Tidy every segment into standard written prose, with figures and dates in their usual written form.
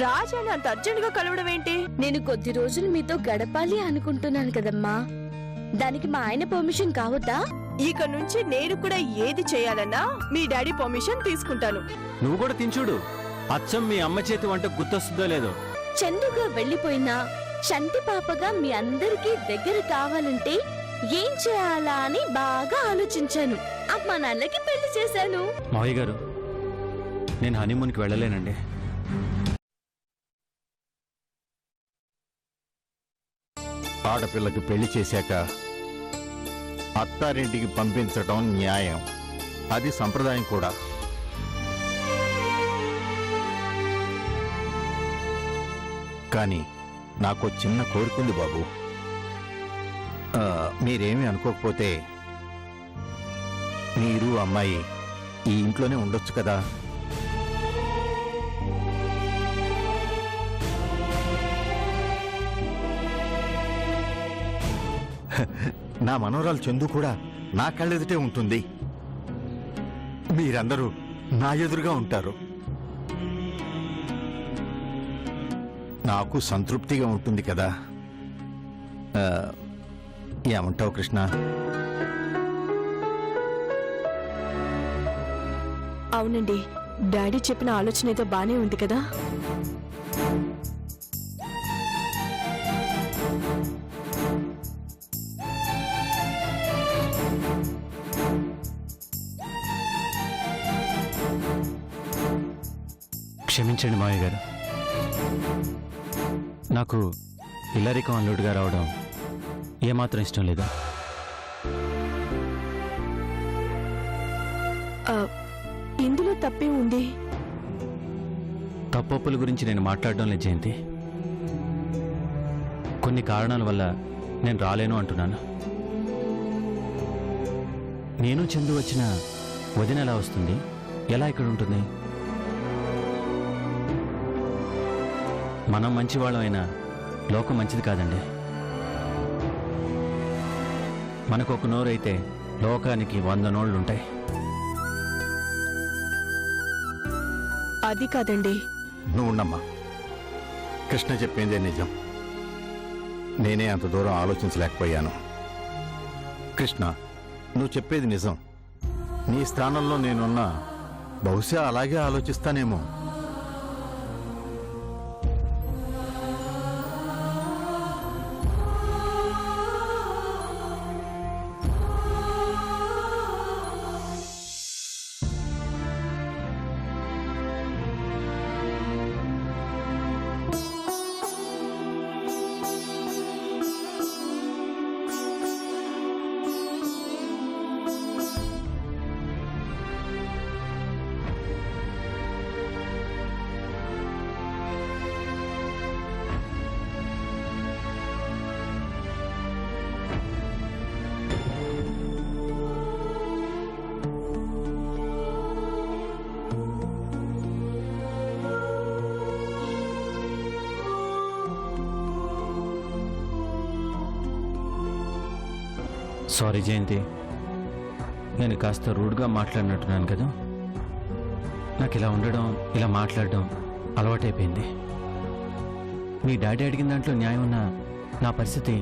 రాజాని అంత అర్జెంట్ గా కలవడం ఏంటి? నేను కొద్ది రోజులు మీతో గడపాలి అనుకుంటున్నాను కదమ్మా, దానికి మా ఆయన పర్మిషన్ కావద్దా? ఇక నుంచి నేను కూడా ఏది చేయాలన్నా మీ డాడీ పర్మిషన్ తీసుకుంటాను. నువ్వు కూడా తించుడు, అచ్చం మీ అమ్మ చేతి వంట గుర్తొస్తుందో లేదో. చందుగా వెళ్లిపోయినా చంటి పాపగా మీ అందరికీ దగ్గర కావాలంటే ఏం చేయాలా అని బాగా ఆలోచించాను. అమ్మా నాన్నకి పెళ్లి చేశాను. మావయ్య గారు, నేను హనీమూన్కి వెళ్ళలేనండి. ఆడపిల్లకి పెళ్లి చేశాక అత్తారింటికి పంపించటం న్యాయం, అది సంప్రదాయం కూడా. కానీ నాకు చిన్న కోరికుంది బాబు. మీరేమీ అనుకోకపోతే మీరు అమ్మాయి ఈ ఇంట్లోనే ఉండొచ్చు కదా? నా మనవరాలు చందు కూడా నా కళ్ళెదుటే ఉంటుంది. మీరందరూ నా ఎదురుగా ఉంటారు. నాకు సంతృప్తిగా ఉంటుంది కదా. ఏమంటావు కృష్ణ? అవునండి, డాడీ చెప్పిన ఆలోచన ఏదో బానే ఉంది కదా. క్షమించండి మావయ్య గారు, నాకు ఇల్లరికం అల్లుడిగా రావడం ఏమాత్రం ఇష్టం లేదా. ఇందులో తప్పే ఉంది. తప్పొప్పుల గురించి నేను మాట్లాడడం లేదు జయంతి. కొన్ని కారణాల వల్ల నేను రాలేను అంటున్నాను. నేను చందు వచ్చిన వదిన ఎలా వస్తుంది, ఎలా ఇక్కడ ఉంటుంది? మనం మంచివాళ్ళమైనా లోకం మంచిది కాదండి. మనకు ఒక నోరైతే లోకానికి 100 నోళ్ళుంటాయి. అది కాదండి. నువ్వు ఉండమ్మా, కృష్ణ చెప్పిందే నిజం. నేనే అంత దూరం ఆలోచించలేకపోయాను. కృష్ణ, నువ్వు చెప్పేది నిజం. నీ స్థానంలో నేనున్నా బహుశా అలాగే ఆలోచిస్తానేమో. సారీ జయంతి, నేను కాస్త రూడ్గా మాట్లాడినట్టున్నాను కదా. నాకు ఇలా ఉండడం, ఇలా మాట్లాడడం అలవాటైపోయింది. మీ డాడీ అడిగిన దాంట్లో న్యాయం ఉన్న నా పరిస్థితి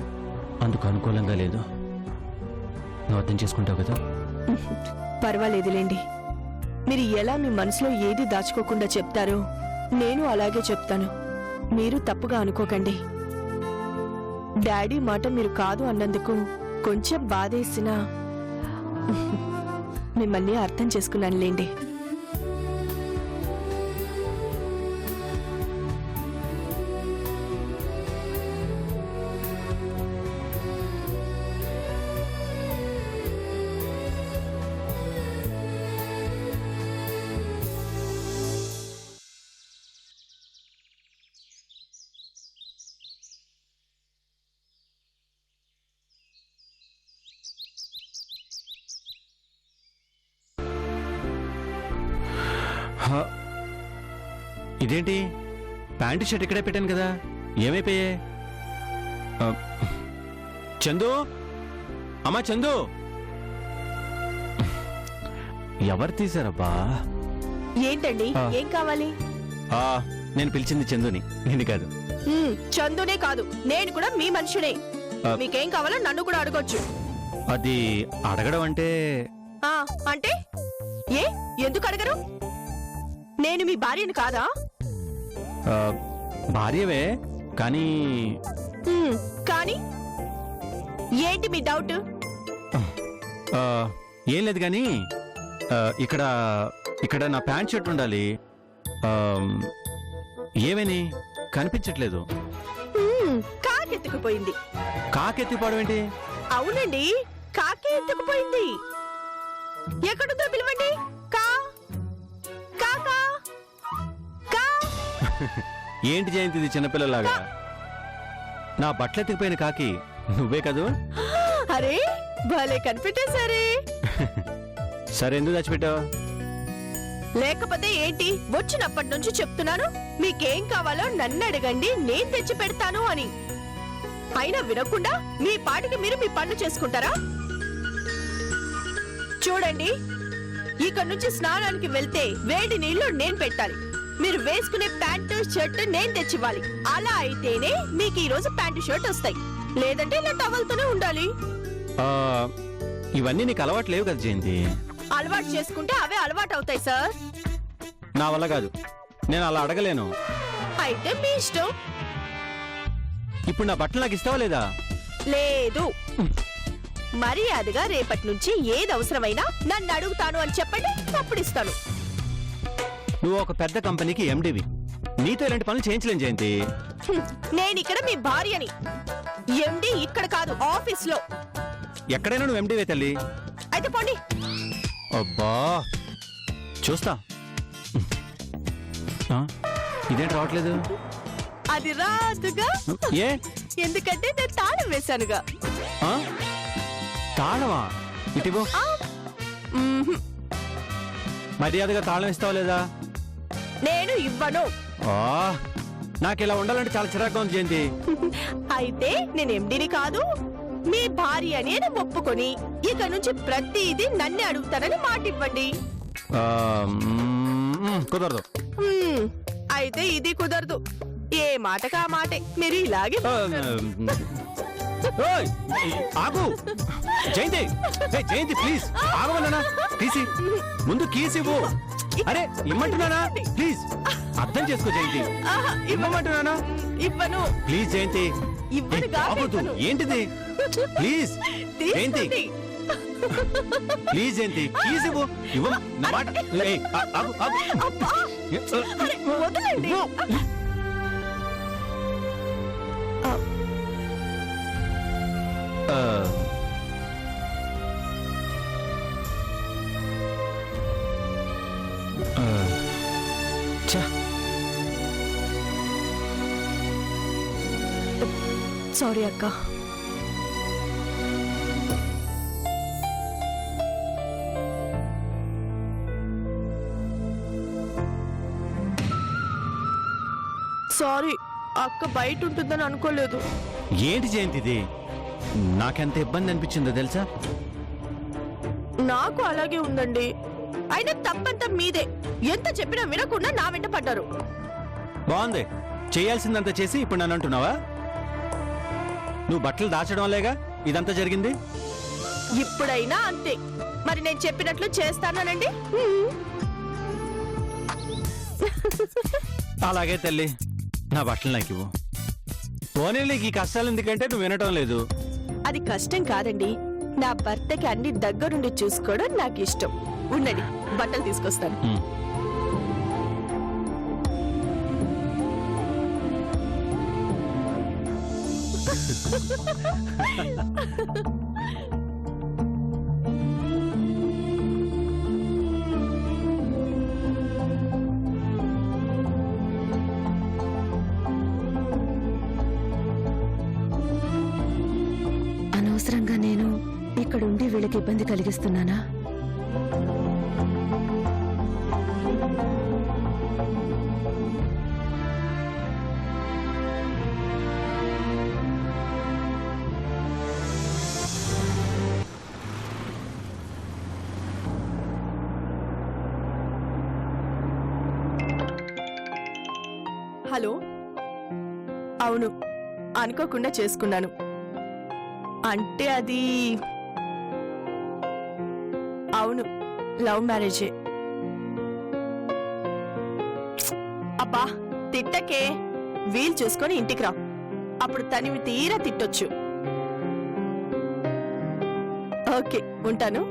అందుకు అనుకూలంగా లేదు. నువ్వు అర్థం చేసుకుంటావు కదా. పర్వాలేదులేండి. మీరు ఎలా మీ మనసులో ఏది దాచుకోకుండా చెప్తారో నేను అలాగే చెప్తాను. మీరు తప్పుగా అనుకోకండి. డాడీ మాట మీరు కాదు అన్నందుకు కొంచెం బాధేసినా మిమ్మల్ని అర్థం చేసుకున్నానులేండి. ఇదేంటి, ప్యాంటు షర్ట్ ఇక్కడే పెట్టాను కదా, ఏమైపోయాయి? చందు, అమ్మా చందు, ఎవరు తీశారబ్బా? ఏంటండి, ఏం కావాలి? నేను పిలిచింది చందుని నిన్ను కాదు. చందునే కాదు, నేను కూడా మీ మనిషినే. ఆ. మీకేం కావాలో నన్ను కూడా అడగొచ్చు. అది అడగడం అంటే అంటే ఏ ఎందుకు అడగరు? నేను మీ భార్యను కాదా? ఆ, భార్యవే కానీ కానీ ఏంటి మీ డౌట్? ఆ, ఏం లేదు కానీ ఇక్కడ ఇక్కడ నా ప్యాంట్ షర్ట్ ఉండాలి. ఆ, ఏమని కనిపించట్లేదు. కాకెత్తుకుపోయింది. కాకెత్తిపోవడం ఏంటి? అవునండి, కాకి ఎత్తుకుపోయింది. ఎక్కడుందో పిలవండి. కా కా కా కా. ఏంటి జయంతి ఇది చిన్నపిల్లలాగా? నా బట్టలెత్తికిపోయిన కాకి నువ్వే కదూ? అరే భలే కనిపెట్టేశారే. సరే, ఎందుకు దాచిపెట్టావు? లేకపోతే ఏంటి, వచ్చినప్పటి నుంచి చెప్తున్నాను మీకేం కావాలో నన్ను అడగండి, నేను తెచ్చి పెడతాను అని. అయినా వినకుండా మీ పాటికి మీరు మీ పనులు చేసుకుంటారా? చూడండి, ఇక నుంచి స్నానానికి వెళ్తే వేడి నీళ్లు నేను పెట్టాలి. మీరు వేసుకునే ప్యాంటు షర్ట్ నేను తెచ్చివ్వాలి. అలా అయితేనే మీకు ఈ రోజు ప్యాంటు షర్ట్ వస్తాయి, లేదంటే ఇలా టవల్తోనే ఉండాలి. ఆ, ఇవన్నీ నీకు అలవాటు లేవు కదా జయంతి. అలవాటు చేసుకుంటే అవే అలవాటు అవుతాయి సార్. నా వల్ల కాదు, నేను అలా అడగలేను. అయితే మీ ఇష్టం. ఇప్పుడు నా బట్టలు నాకు ఇస్తావా లేదా? లేదు. మర్యాదగా రేపటి నుంచి ఏది అవసరమైనా నన్ను అడుగుతాను అని చెప్పండి, అప్పుడు ఇస్తాను. నువ్వు ఒక పెద్ద కంపెనీకి ఎండివి, నీతో ఇలాంటి పనులు చేయించలేను జయంతి. నేను ఇక్కడ మీ భార్యని. ఎండి ఇక్కడ కాదు, ఆఫీస్ లో. ఎక్కడైనా నువ్వు ఎండివే తల్లి. అయితే పోండి. అబ్బా, చూస్తా. ఆ, ఇదేంటి రావట్లేదు? అది రాదుగా, ఏ? ఎందుకంటే నేను తాళం వేశానుగా. ఆ? తాళమా? ఇటివో. మ్మ్హ్మ్. మర్యాదగా తాళం ఇస్తావా లేదా? నేను ఇవ్వను. నాకు ఇలా ఉండాలంటే చాలా చిరాగ్గా ఉంది జయంతి. అయితే నేను ఎండిని కాదు, మీ భార్య అని నేను ఒప్పుకొని ఇక నుంచి ప్రతిదీ నన్నే అడుగుతానని మాట ఇవ్వండి. ఆ, కుదరదు. అయితే ఇది కుదరదు. ఏ మాటకా మాటే, మీరు ఇలాగే ఆ, ఓయ్, ఆగు జయంతి. ఏయ్, జయంతి ప్లీజ్ ఆగమన్నానా? తీసి ముందు కీస్ ఇవ్వు. అరే ఇమ్మంటున్నానా? ప్లీజ్ అర్థం చేసుకో జయంతి. ఆహా, ఇవ్వమంటున్నానా? ఇవ్వను. ప్లీజ్ జయంతి. ఇవ్వనుగా, ఆగొద్దు. ఇవ్వను. ఏంటిది? ప్లీజ్ జయంతి, తీసుకోండి. ప్లీజ్ జయంతి, కీస్ ఇవ్వు. ఇవ్వ నా మాట. ఏయ్, ఆగు, ఆగు. అబ్బా, అరే, వదలండి. ఇవ్వు. ఆ. ఛ. సారీ అక్క. సారీ, అక్క బయట ఉంటుందని అనుకోలేదు. ఏంటి జయంతి ఇది? నాకెంత ఇబ్బంది అనిపించిందో తెలుసా? నాకు అలాగే ఉందండి. అయినా తప్పంతా మీదే. ఎంత చెప్పినా వినకుండా నా వెంట పడ్డారు. బాగుంది, చేయాల్సిందంతా చేసి ఇప్పుడు నన్ను అంటున్నావా? నువ్వు బట్టలు దాచడం వల్లేగా ఇదంతా జరిగింది. ఇప్పుడైనా అంతే. మరి నేను చెప్పినట్లు చేస్తానండి. అలాగే తల్లి, నా బట్టలు నాకు ఇవ్వు. పోనీ నీకు ఈ కష్టాలు ఎందుకంటే నువ్వు వినటం లేదు. అది కష్టం కాదండి, నా భర్తకి అన్ని దగ్గరుండి చూసుకోవడం నాకు ఇష్టం. ఉండండి, బట్టలు తీసుకొస్తాను. ఉమ్. అనవసరంగా నేను ఇక్కడుండి వీళ్ళకి ఇబ్బంది కలిగిస్తున్నానా? హలో అవును, అనుకోకుండా చేసుకున్నాను. అంటే అది అవును, లవ్ మ్యారేజే. అబ్బా తిట్టకే, వీలు చూసుకొని ఇంటికి రా, అప్పుడు తనివి తీరా తిట్టొచ్చు. ఓకే ఉంటాను,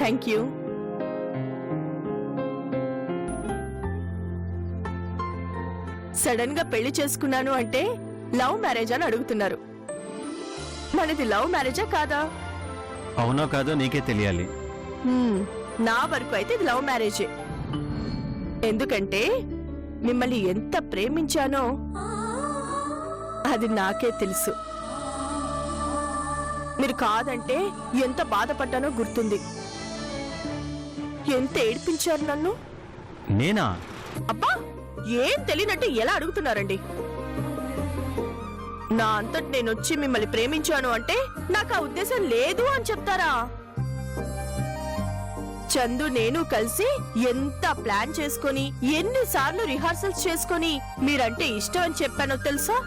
థ్యాంక్ యూ. సడన్ గా పెళ్లి చేసుకున్నాను అంటే లవ్ మ్యారేజ్ అని అడుగుతున్నారు. మనది లవ్ మ్యారేజా కాదా? అవునో కాదో నీకే తెలియాలి. నా వరకు అయితే ఇది లవ్ మ్యారేజే. ఎందుకంటే మిమ్మల్ని ఎంత ప్రేమించానో అది నాకే తెలుసు. మీరు కాదంటే ఎంత బాధపడ్డానో గుర్తుంది. ఎంత ఏడ్పించారు నన్ను. నేనా? అబ్బా ఏం తెలియనట్టు ఎలా అడుగుతున్నారండి? నా అంతటి నేనొచ్చి మిమ్మల్ని ప్రేమించాను అంటే నాకు ఆ ఉద్దేశం లేదు అని చెప్తారా? చందు నేను కలిసి ఎంత ప్లాన్ చేసుకొని ఎన్నిసార్లు రిహార్సల్స్ చేసుకొని మీరంటే ఇష్టం అని చెప్పానో తెలుసా?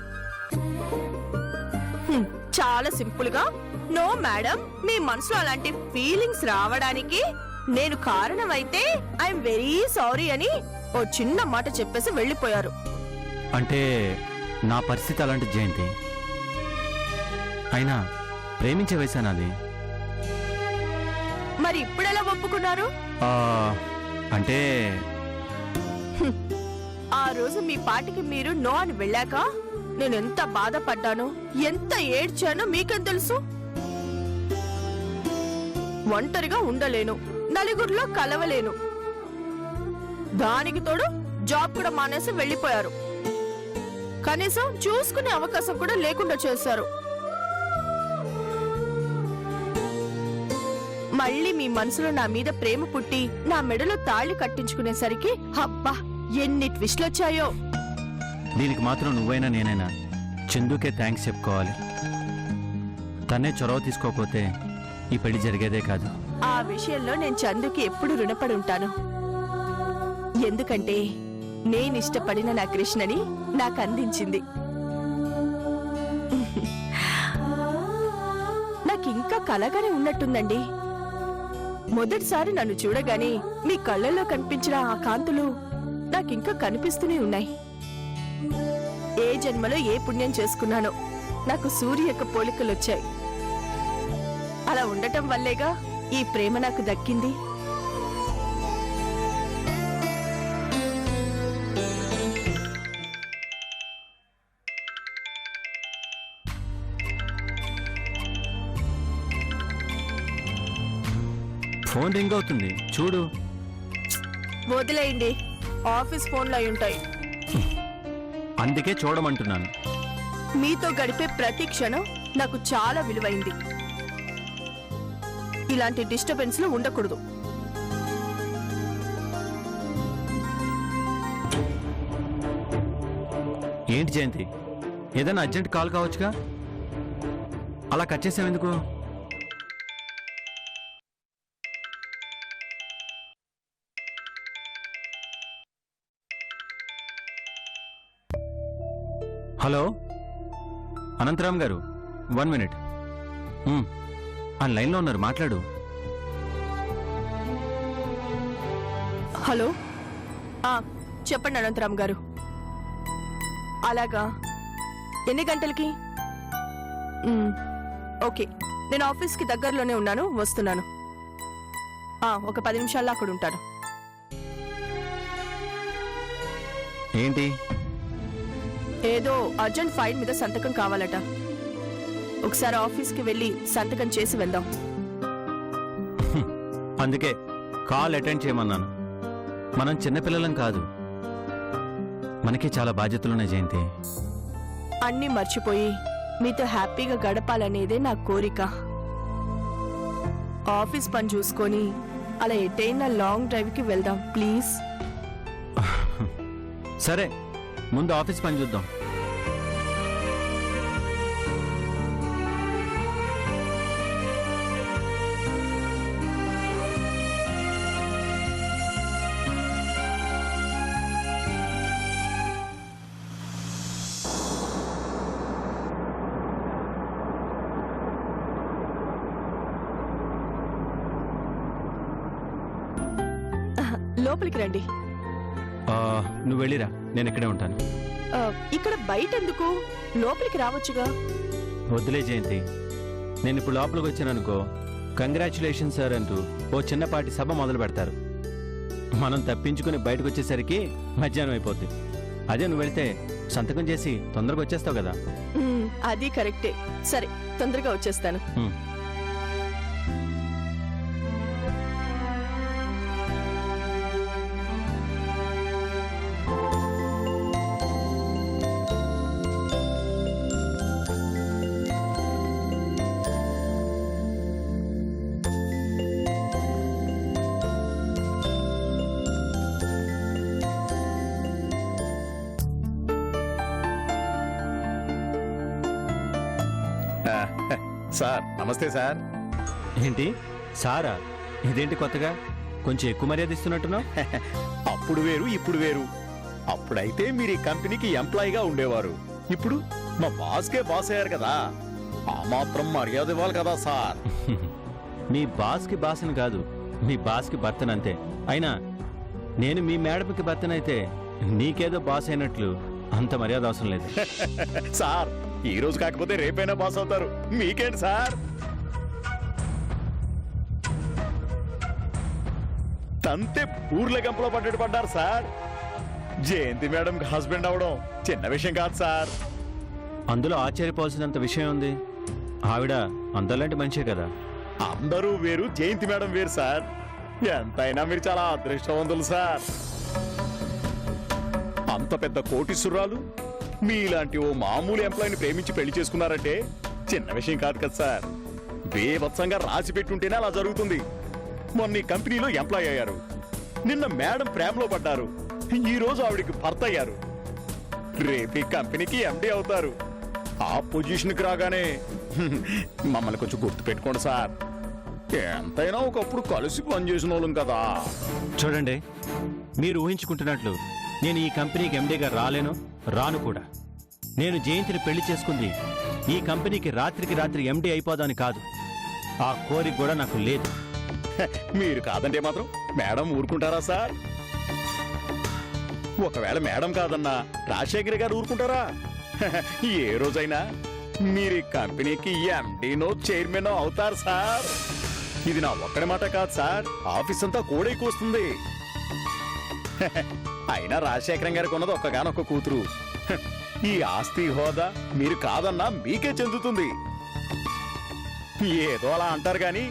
చాలా సింపుల్ గా, నో మేడం, మీ మనసులో అలాంటి ఫీలింగ్స్ రావడానికి నేను కారణమైతే ఐఎమ్ వెరీ సారీ అని ఓ చిన్న మాట చెప్పేసి వెళ్ళిపోయారు. అంటే నా పరిస్థితి అలాంటి జయంతి. అయినా ప్రేమించే వయసా నాది. మరి ఇప్పుడెలా ఒప్పుకున్నారు? అంటే ఆ రోజు మీ పాటికి మీరు నో అని వెళ్ళాక నేను ఎంత బాధపడ్డానో, ఎంత ఏడ్చానో మీకేం తెలుసు? ఒంటరిగా ఉండలేను, నలుగురిలో కలవలేను. దానికి తోడు జాబ్ కూడా మానేసి వెళ్ళిపోయారు. కనీసం చూసుకునే అవకాశం కూడా లేకుండా చేశారు. మళ్ళీ మీ మనసులో నా మీద ప్రేమ పుట్టి నా మెడలో తాళి కట్టించుకునేసరికి అబ్బా ఎన్ని ట్విస్ట్లు వచ్చాయో. దీనికి మాత్రం నువ్వైనా నేనైనా చందుకే థ్యాంక్స్ చెప్పుకోవాలి. తనే చొరవ తీసుకోకపోతే ఈ పెళ్లి జరిగేదే కాదు. ఆ విషయంలో నేను చందుకి ఎప్పుడు రుణపడి ఉంటాను. ఎందుకంటే నేనిష్టపడిన నా కృష్ణని నాకు అందించింది. నాకింకా కలగానే ఉన్నట్టుందండి. మొదటిసారి నన్ను చూడగానే మీ కళ్ళల్లో కనిపించిన ఆ కాంతులు నాకింకా కనిపిస్తూనే ఉన్నాయి. ఏ జన్మలో ఏ పుణ్యం చేసుకున్నానో నాకు సూర్య యొక్క పోలికలొచ్చాయి. అలా ఉండటం వల్లేగా ఈ ప్రేమ నాకు దక్కింది. ఫోన్ రింగ్ అవుతుంది చూడు. వదిలేయండి, ఆఫీస్ ఫోన్లు అయి ఉంటాయి. అందుకే చూడమంటున్నాను. మీతో గడిపే ప్రతి క్షణం నాకు చాలా విలువైంది. ఇలాంటి డిస్టర్బెన్స్లు ఉండకూడదు. ఏంటి జయంతి, ఏదైనా అర్జెంట్ కాల్ కావచ్చుగా, అలా కట్ చేసావెందుకు? హలో అనంతరామ్ గారు, 1 మినిట్. ఆ లైన్లో ఉన్నారు, మాట్లాడు. హలో, చెప్పండి అనంతరామ్ గారు. అలాగా, ఎన్ని గంటలకి? ఓకే, నేను ఆఫీస్కి దగ్గరలోనే ఉన్నాను, వస్తున్నాను. ఒక 10 నిమిషాల్లో అక్కడ ఉంటాను. ఏంటి? ఏదో అర్జెంట్ ఫైల్ మీద సంతకం కావాలట. ఒకసారి ఆఫీస్కి వెళ్ళి సంతకం చేసి వెళ్దాం. అందుకే కాల్ అటెండ్ చేయమన్నాను. మనం చిన్నపిల్లలం కాదు, మనకి చాలా బాధ్యతలున్నాయి జయంతి. అన్నీ మర్చిపోయి మీతో హ్యాపీగా గడపాలనేదే నా కోరిక. ఆఫీస్ పని చూసుకొని అలా ఎటైనా లాంగ్ డ్రైవ్కి వెళ్దాం ప్లీజ్. సరే, ముందు ఆఫీస్ పని చూద్దాం. లోపలికి రండి. నువ్వు వెళ్ళిరా, నేను ఇక్కడే ఉంటాను. ఇక్కడ బయట ఎందుకు? లోపలికి రావచ్చుగా. వద్దులే జయంతి, నేను ఇప్పుడు లోపలికి వచ్చాననుకో, కంగ్రాచులేషన్ సార్ అంటూ ఓ చిన్నపాటి సభ మొదలు పెడతారు. మనం తప్పించుకుని బయటకు వచ్చేసరికి మధ్యాహ్నం అయిపోద్ది. అదే నువ్వు వెళ్తే సంతకం చేసి తొందరగా వచ్చేస్తావు కదా. అది కరెక్టే. సరే, తొందరగా వచ్చేస్తాను. సార్ నమస్తే సార్. ఏంటి సారా? ఇదేంటి కొత్తగా? కొంచెం ఎక్కువ మర్యాద ఇస్తున్నట్టున్నావు. అప్పుడు వేరు ఇప్పుడు వేరు. అప్పుడైతే మీరు ఈ కంపెనీకి ఎంప్లాయీగా ఉండేవారు, ఇప్పుడు మా బాస్కే బాస్ అయ్యారు కదా, ఆ మాత్రం మర్యాద ఇవ్వాలి కదా సార్. మీ బాస్కి బాస్ని కాదు, మీ బాస్కి భర్తనంతే. అయినా నేను మీ మేడంకి భర్తనైతే నీకేదో బాస్ అయినట్లు అంత మర్యాద అవసరం లేదు. సార్ ఈ రోజు కాకపోతే రేపైనా బాస్ అవుతారు, మీకేంటి సార్? తంతే ఊర్ల గంపలో పడ్డట్టు పడ్డారు సార్. జయంతి మేడం హస్బెండ్ అవడం చిన్న విషయం కాదు సార్. అందులో ఆశ్చర్యపోవాల్సినంత విషయం ఉంది. ఆవిడ అందరిలాంటి మనిషే కదా. అందరూ వేరు, జయంతి మేడం వేరు సార్. ఎంతైనా మీరు చాలా అదృష్టవంతులు సార్. అంత పెద్ద కోటీశ్వరాలు మీలాంటి ఓ మామూలు ఎంప్లాయీని ప్రేమించి పెళ్లి చేసుకున్నారంటే చిన్న విషయం కాదు కదా సార్. బేవత్సంగా రాసి పెట్టుంటేనే అలా జరుగుతుంది. మొన్న ఈ కంపెనీలో ఎంప్లాయ్ అయ్యారు, నిన్న మేడం ప్రేమలో పడ్డారు, ఈ రోజు ఆవిడికి భర్త అయ్యారు, రేపు ఈ కంపెనీకి ఎండీ అవుతారు. ఆ పొజిషన్కి రాగానే మమ్మల్ని కొంచెం గుర్తు పెట్టుకోండి సార్. ఎంతైనా ఒకప్పుడు కలిసి పనిచేసిన వాళ్ళం కదా. చూడండి, మీరు ఊహించుకుంటున్నట్లు నేను ఈ కంపెనీకి ఎండీగా రాలేను, రాను కూడా. నేను జయంతిని పెళ్లి చేసుకుంది ఈ కంపెనీకి రాత్రికి రాత్రి ఎండీ అయిపోదాని కాదు. ఆ కోరిక కూడా నాకు లేదు. మీరు కాదంటే మాత్రం మేడం ఊరుకుంటారా సార్? ఒకవేళ మేడం కాదన్నా రాజశేఖర్ గారు ఊరుకుంటారా? ఏ రోజైనా మీరు ఈ కంపెనీకి ఎండీనో చైర్మనో అవుతారు సార్. ఇది నా ఒక్కడి మాట కాదు సార్, ఆఫీస్ అంతా కూడైకొస్తుంది. అయినా రాజశేఖరం గారికి ఉన్నది ఒక్కగానొక్క కూతురు. ఈ ఆస్తి హోదా మీరు కాదన్నా మీకే చెందుతుంది. ఏదో అలా అంటారు గాని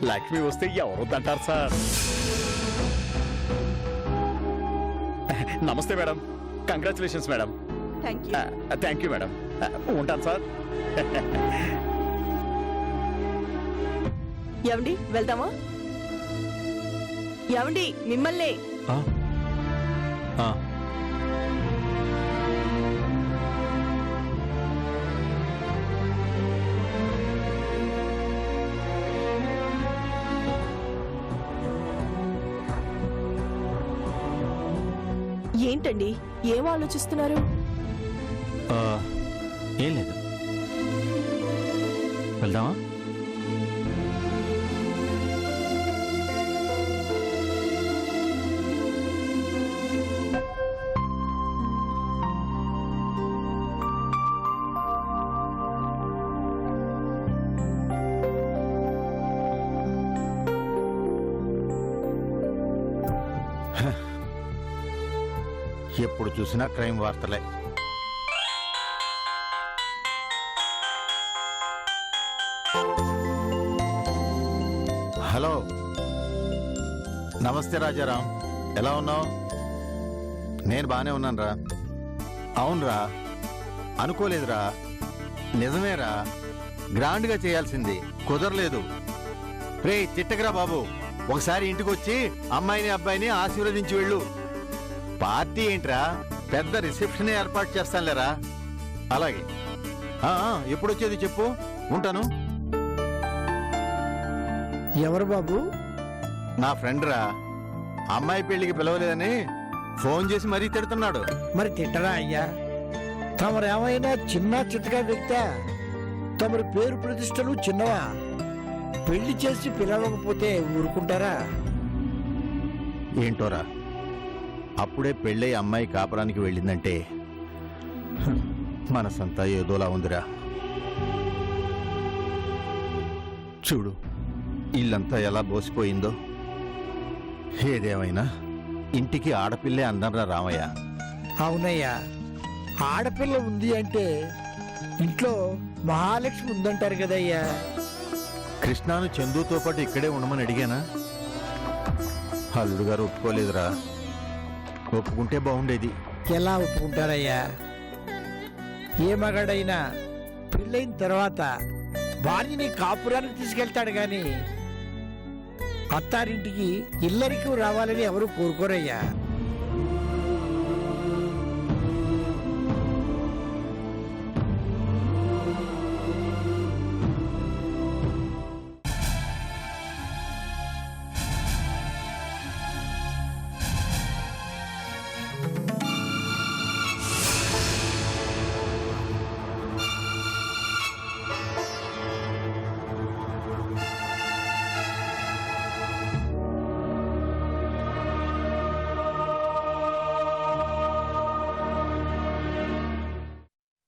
లక్ష్మి వస్తే ఎవరొద్దంటారు సార్. నమస్తే madam, congratulations madam. Thank you madam. ఉంటాను సార్. ఏమండి, వెళ్దామా? ఏమండి, మిమ్మల్ని. ఏంటండి, ఏం ఆలోచిస్తున్నారు? ఏం లేదు, వెళ్దామా? ఎప్పుడు చూసినా క్రైమ్ వార్తలే. హలో, నమస్తే రాజారాం, ఎలా ఉన్నావు? నేను బానే ఉన్నాను రా. అవునరా, అనుకోలేదురా, నిజమేరా, గ్రాండ్గా చేయాల్సింది కుదరలేదు. రే చిట్టకరా బాబు, ఒకసారి ఇంటికి వచ్చి అమ్మాయిని అబ్బాయిని ఆశీర్వదించి వెళ్ళు. పార్టీ ఏంట్రా, పెద్ద రిసెప్షన్ ఏర్పాటు చేస్తానులేరా. అలాగే, ఎప్పుడొచ్చేది చెప్పు, ఉంటాను. ఎవరు బాబు? నా ఫ్రెండ్ రా, అమ్మాయి పెళ్లికి పిలవలేదని ఫోన్ చేసి మరీ తిడుతున్నాడు. మరి తిట్టరా అయ్యా? తమరేమైనా చిన్న చిత్తగా వ్యక్తా? తమరి పేరు ప్రతిష్టలు చిన్నవా? పెళ్లి చేసి పిలవకపోతే ఊరుకుంటారా? ఏంటోరా అప్పుడే పెళ్ళై అమ్మాయి కాపురానికి వెళ్ళిందంటే మనసంతా ఏదోలా ఉందిరా. చూడు ఇల్లంతా ఎలా బోసిపోయిందో. ఏదేమైనా ఇంటికి ఆడపిల్లే అందర్రా రామయ్య. అవునయ్యా, ఆడపిల్ల ఉంది అంటే ఇంట్లో మహాలక్ష్మి ఉందంటారు కదయ్యా. కృష్ణాను చందుతో పాటు ఇక్కడే ఉండమని అడిగానా? అల్లుడు గారు ఒప్పుకోలేదురా. ఒప్పుకుంటే బాగుండేది. ఎలా ఒప్పుకుంటారయ్యా? ఏ మగాడైనా పెళ్ళైన తర్వాత భార్యని కాపురానికి తీసుకెళ్తాడు గాని అత్తారింటికి ఇల్లరికి రావాలని ఎవరు కోరుకోరయ్యా.